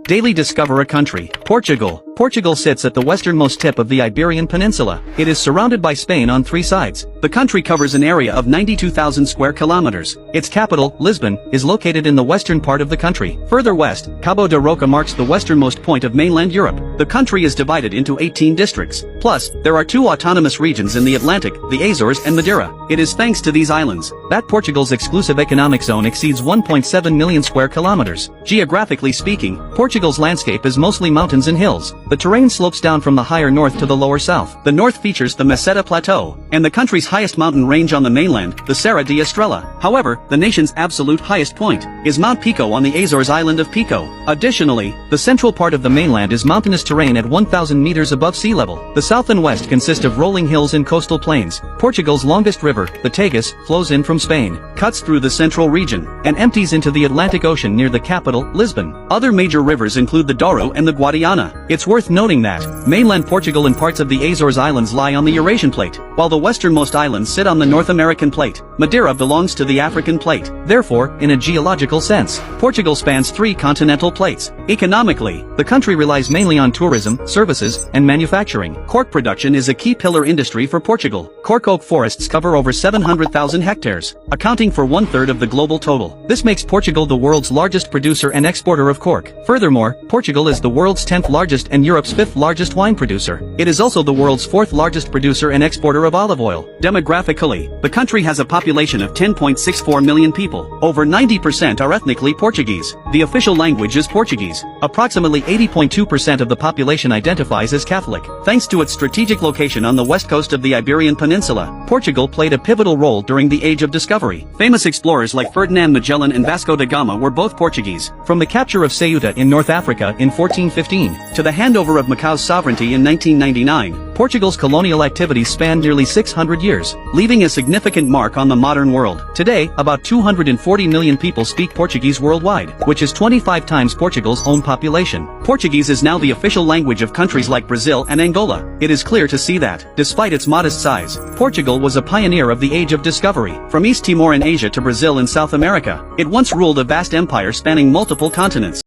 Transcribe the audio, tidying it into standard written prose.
Daily discover a country. Portugal. Portugal sits at the westernmost tip of the Iberian Peninsula. It is surrounded by Spain on three sides. The country covers an area of 92,000 square kilometers. Its capital, Lisbon, is located in the western part of the country. Further west, Cabo da Roca marks the westernmost point of mainland Europe. The country is divided into 18 districts. Plus, there are two autonomous regions in the Atlantic, the Azores and Madeira. It is thanks to these islands that Portugal's exclusive economic zone exceeds 1.7 million square kilometers. Geographically speaking, Portugal's landscape is mostly mountains and hills. The terrain slopes down from the higher north to the lower south. The north features the Meseta Plateau, and the country's highest mountain range on the mainland, the Serra da Estrela. However, the nation's absolute highest point is Mount Pico on the Azores island of Pico. Additionally, the central part of the mainland is mountainous terrain at 1,000 meters above sea level. The south and west consist of rolling hills and coastal plains. Portugal's longest river, the Tagus, flows in from Spain, cuts through the central region, and empties into the Atlantic Ocean near the capital, Lisbon. Other major rivers include the Douro and the Guadiana. It's worth noting that mainland Portugal and parts of the Azores Islands lie on the Eurasian plate, while the westernmost islands sit on the North American plate. Madeira belongs to the African plate. Therefore, in a geological sense, Portugal spans three continental plates. Economically, the country relies mainly on tourism, services, and manufacturing. Cork production is a key pillar industry for Portugal. Cork oak forests cover over 700,000 hectares, accounting for 1/3 of the global total. This makes Portugal the world's largest producer and exporter of cork. Furthermore, Portugal is the world's 10th largest and Europe's 5th largest wine producer. It is also the world's 4th largest producer and exporter of olive oil. Demographically, the country has a population of 10.64 million people. Over 90% are ethnically Portuguese. The official language is Portuguese. Approximately 80.2% of the population identifies as Catholic. Thanks to its strategic location on the west coast of the Iberian Peninsula, Portugal played a pivotal role during the Age of Discovery. Famous explorers like Ferdinand Magellan and Vasco da Gama were both Portuguese. From the capture of Ceuta in North Africa in 1415, to the handover of Macau's sovereignty in 1999, Portugal's colonial activities spanned nearly 600 years, leaving a significant mark on the modern world. Today, about 240 million people speak Portuguese worldwide, which is 25 times Portugal's own population. Portuguese is now the official language of countries like Brazil and Angola. It is clear to see that, despite its modest size, Portugal was a pioneer of the Age of Discovery. From East Timor in Asia to Brazil in South America, it once ruled a vast empire spanning multiple continents.